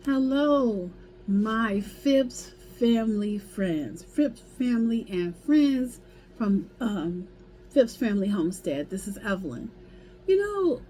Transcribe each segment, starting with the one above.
Hello, my Phipps family friends, Phipps family and friends from Phipps Family Homestead. This is Evelyn. You know,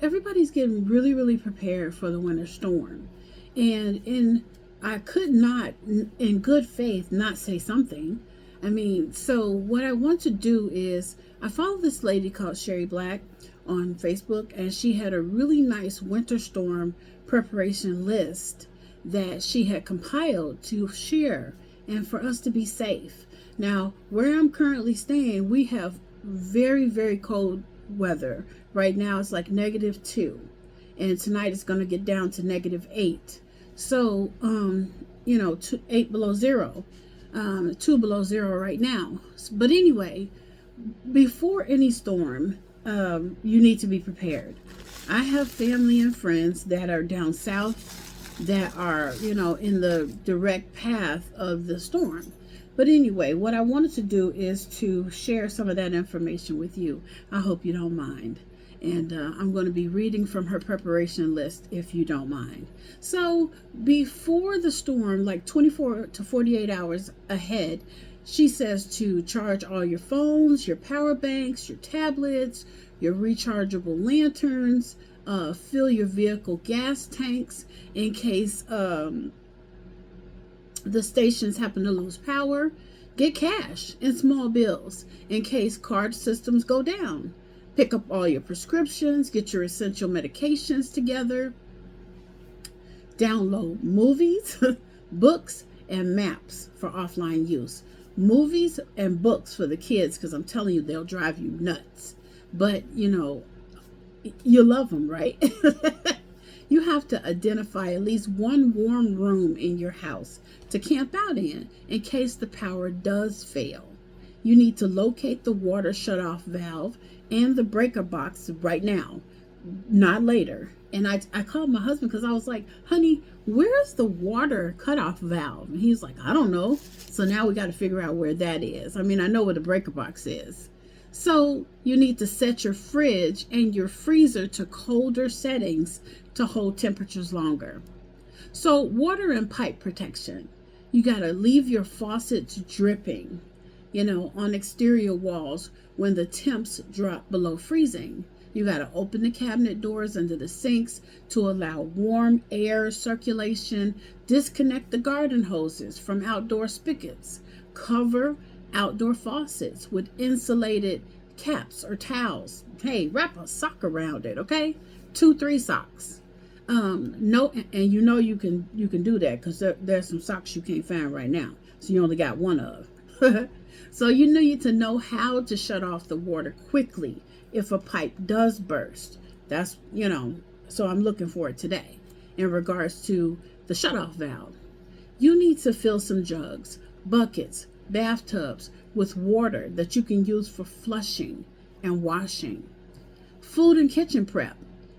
everybody's getting really prepared for the winter storm, and I could not, in good faith, not say something. I mean, so what I want to do is I follow this lady called Sherry Black on Facebook, and she had a really nice winter storm preparation list that she had compiled to share and for us to be safe. Now, where I'm currently staying, we have very cold weather. Right now it's like -2, and tonight it's going to get down to -8. So, 8 below zero, 2 below zero right now. But anyway, before any storm, you need to be prepared. I have family and friends that are down south that are, in the direct path of the storm. But anyway, what I wanted to do is to share some of that information with you. I hope you don't mind. And I'm going to be reading from her preparation list if you don't mind. So before the storm, like 24 to 48 hours ahead, she says to charge all your phones, your power banks, your tablets, your rechargeable lanterns, fill your vehicle gas tanks in case the stations happen to lose power. Get cash and small bills in case card systems go down. Pick up all your prescriptions, get your essential medications together. Download movies, books, and maps for offline use. Movies and books for the kids, because I'm telling you, they'll drive you nuts. But, you love them, right? You have to identify at least one warm room in your house to camp out in case the power does fail. You need to locate the water shutoff valve and the breaker box right now, not later. And I called my husband because I was like, honey, where's the water cutoff valve? And he's like, I don't know. So now we got to figure out where that is. I mean, I know where the breaker box is. So you need to set your fridge and your freezer to colder settings to hold temperatures longer. So water and pipe protection. You got to leave your faucets dripping, on exterior walls when the temps drop below freezing. You got to open the cabinet doors under the sinks to allow warm air circulation. Disconnect the garden hoses from outdoor spigots. Cover outdoor faucets with insulated caps or towels. Hey, wrap a sock around it, okay? 2-3 socks. No, and you can do that because there's some socks you can't find right now, so you only got one of. So you need to know how to shut off the water quickly if a pipe does burst. That's, so I'm looking for it today. In regards to the shutoff valve, you need to fill some jugs, buckets, bathtubs with water that you can use for flushing and washing. Food and kitchen prep.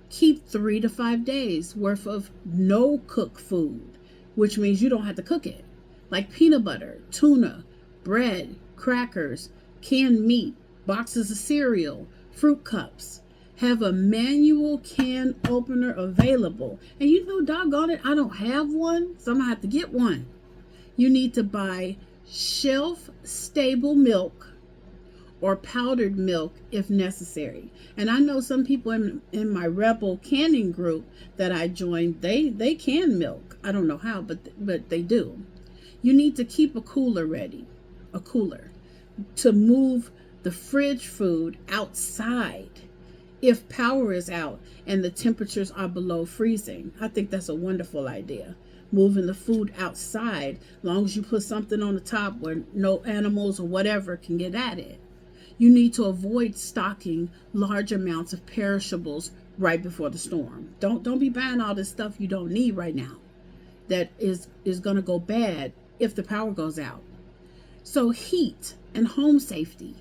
Keep 3 to 5 days worth of no cook food, which means you don't have to cook it, like peanut butter, tuna, bread, crackers, canned meat, boxes of cereal, fruit cups. Have a manual can opener available. And doggone it, I don't have one, so I'm going to have to get one. You need to buy shelf-stable milk or powdered milk if necessary. And I know some people in my Rebel canning group that I joined, they can milk. I don't know how, but they do. You need to keep a cooler ready, a cooler, to move the fridge food outside if power is out and the temperatures are below freezing. I think that's a wonderful idea. Moving the food outside, long as you put something on the top where no animals or whatever can get at it. You need to avoid stocking large amounts of perishables right before the storm. Don't be buying all this stuff you don't need right now that is going to go bad if the power goes out. So heat and home safety.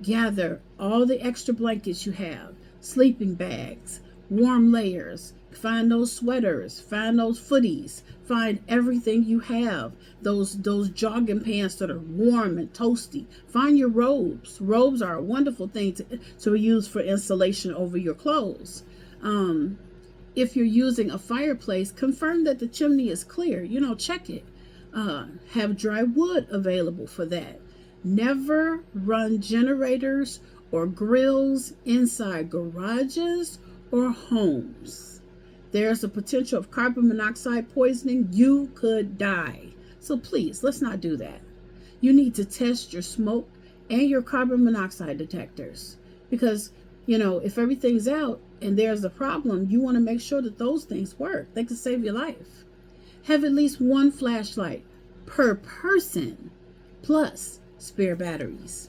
Gather all the extra blankets you have, sleeping bags, warm layers. Find those sweaters, find those footies, find everything you have. Those jogging pants that are warm and toasty. Find your robes. Robes are a wonderful thing to use for insulation over your clothes. If you're using a fireplace, confirm that the chimney is clear. Check it. Have dry wood available for that. Never run generators or grills inside garages or homes. There's a potential of carbon monoxide poisoning. You could die. So please, let's not do that. You need to test your smoke and your carbon monoxide detectors, because if everything's out and there's a problem, you want to make sure that those things work. They can save your life. Have at least one flashlight per person, plus spare batteries.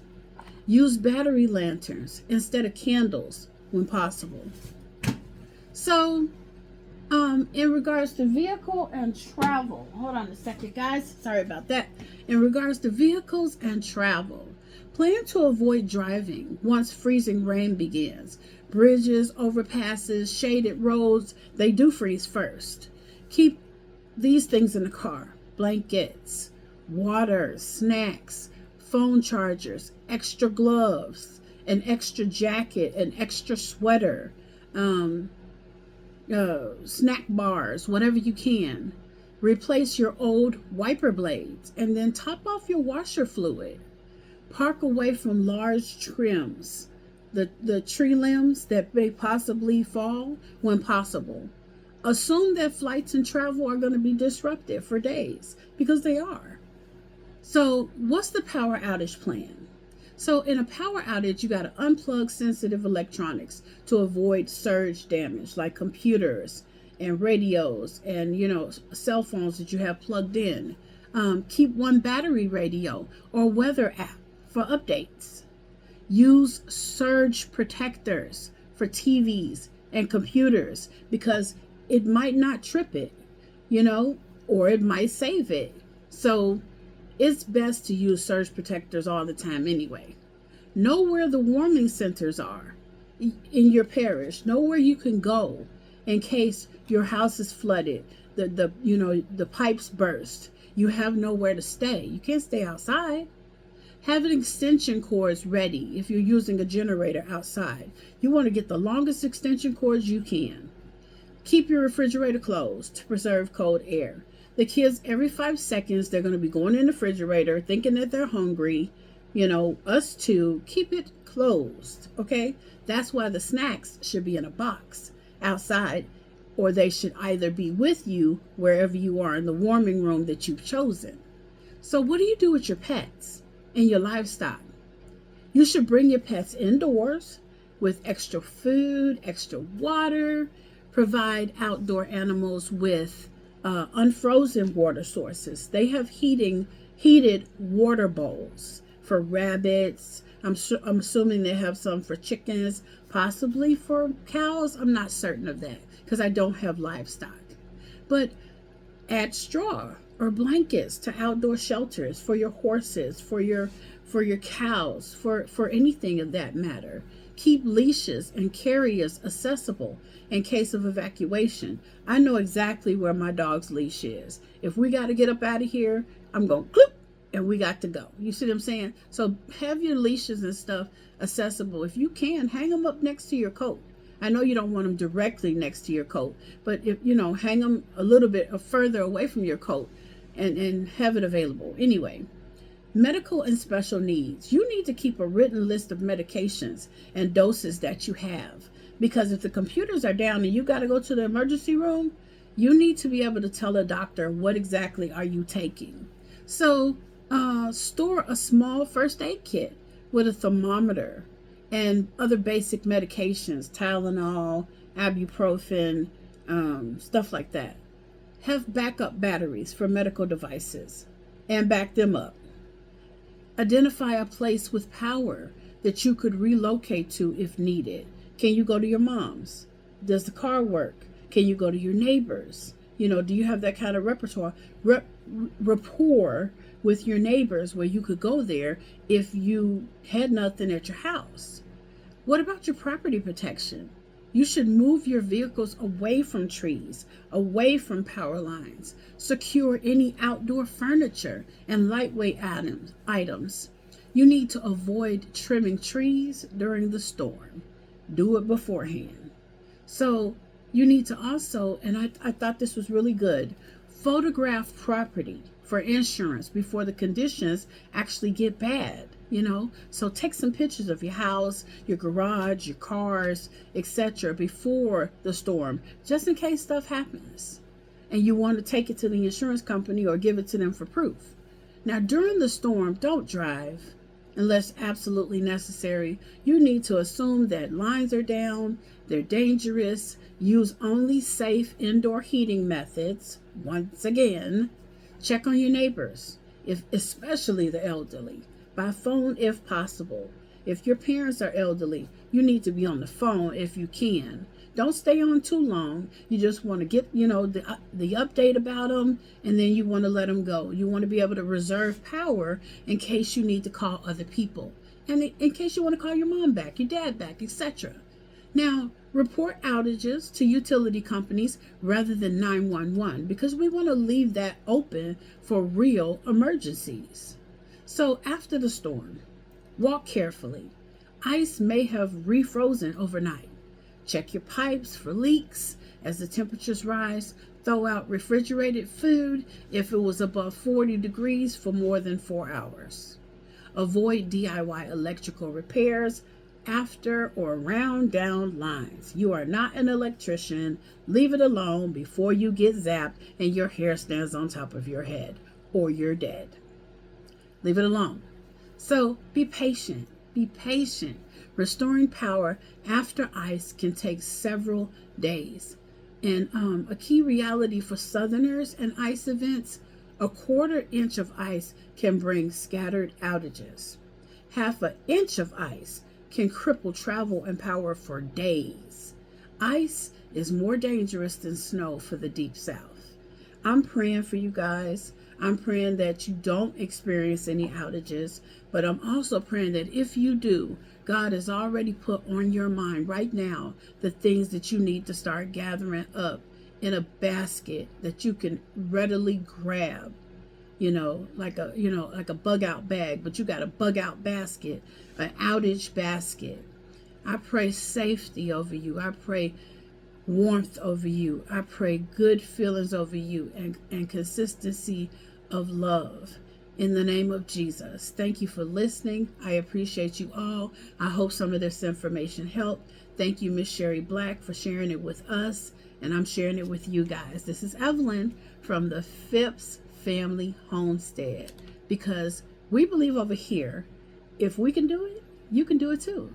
Use battery lanterns instead of candles when possible. So, in regards to vehicle and travel, hold on a second, guys. Sorry about that. In regards to vehicles and travel, plan to avoid driving once freezing rain begins. Bridges, overpasses, shaded roads, they do freeze first. Keep these things in the car: blankets, water, snacks, phone chargers, extra gloves, an extra jacket, an extra sweater, snack bars, whatever you can. Replace your old wiper blades and then top off your washer fluid. Park away from large trims, the tree limbs that may possibly fall when possible. Assume that flights and travel are going to be disrupted for days, because they are. So what's the power outage plan? So in a power outage, you got to unplug sensitive electronics to avoid surge damage, like computers and radios and, cell phones that you have plugged in. Keep one battery radio or weather app for updates. Use surge protectors for TVs and computers, because it might not trip it, or it might save it. So it's best to use surge protectors all the time anyway. Know where the warming centers are in your parish. Know where you can go in case your house is flooded, the pipes burst. You have nowhere to stay. You can't stay outside. Have extension cords ready if you're using a generator outside. You want to get the longest extension cords you can. Keep your refrigerator closed to preserve cold air. The kids, every 5 seconds, they're going to be going in the refrigerator thinking that they're hungry. Us too. Keep it closed, okay? That's why the snacks should be in a box outside, or they should either be with you wherever you are in the warming room that you've chosen. So what do you do with your pets and your livestock? You should bring your pets indoors with extra food, extra water. Provide outdoor animals with unfrozen water sources. They have heated water bowls for rabbits. I'm assuming they have some for chickens, possibly for cows. I'm not certain of that because I don't have livestock. But add straw or blankets to outdoor shelters for your horses, for your cows, for anything of that matter. Keep leashes and carriers accessible in case of evacuation. I know exactly where my dog's leash is. If we got to get up out of here, I'm going clip and we got to go. You see what I'm saying? So have your leashes and stuff accessible. If you can, hang them up next to your coat. I know you don't want them directly next to your coat, but if hang them a little bit further away from your coat and have it available. Anyway, medical and special needs. You need to keep a written list of medications and doses that you have, because if the computers are down and you got to go to the emergency room, you need to be able to tell a doctor what exactly are you taking. So store a small first aid kit with a thermometer and other basic medications, Tylenol, ibuprofen, stuff like that. Have backup batteries for medical devices and back them up. Identify a place with power that you could relocate to if needed. Can you go to your mom's? Does the car work? Can you go to your neighbors? Do you have that kind of rapport with your neighbors where you could go there if you had nothing at your house? What about your property protection? You should move your vehicles away from trees, away from power lines. Secure any outdoor furniture and lightweight items. You need to avoid trimming trees during the storm. Do it beforehand. So You need to also, and I thought this was really good, photograph property for insurance before the conditions actually get bad. So take some pictures of your house, your garage, your cars, etc. before the storm, just in case stuff happens and you want to take it to the insurance company or give it to them for proof. Now, during the storm, don't drive unless absolutely necessary. You need to assume that lines are down, they're dangerous, use only safe indoor heating methods. Once again, check on your neighbors, especially the elderly, by phone if possible. If your parents are elderly, you need to be on the phone if you can. Don't stay on too long. You just want to get, the update about them, and then you want to let them go. You want to be able to reserve power in case you need to call other people, and in case you want to call your mom back, your dad back, etc. Now, report outages to utility companies rather than 911 because we want to leave that open for real emergencies. So after the storm, walk carefully. Ice may have refrozen overnight. Check your pipes for leaks as the temperatures rise. Throw out refrigerated food if it was above 40 degrees for more than 4 hours. Avoid DIY electrical repairs after or around down lines. You are not an electrician. Leave it alone before you get zapped and your hair stands on top of your head or you're dead. Leave it alone. So be patient. Be patient. Restoring power after ice can take several days. And a key reality for Southerners and ice events, a 1/4 inch of ice can bring scattered outages. 1/2 inch of ice can cripple travel and power for days. Ice is more dangerous than snow for the Deep South. I'm praying for you guys. I'm praying that you don't experience any outages, but I'm also praying that if you do, God has already put on your mind right now the things that you need to start gathering up in a basket that you can readily grab, like a bug out bag, but you got a bug out basket, an outage basket. I pray safety over you. I pray warmth over you. I pray good feelings over you and consistency of love. In the name of Jesus. Thank you for listening. I appreciate you all. I hope some of this information helped. Thank you, Miss Sherry Black, for sharing it with us. And I'm sharing it with you guys. This is Evelyn from the Phipps Family Homestead. Because we believe over here, if we can do it, you can do it too.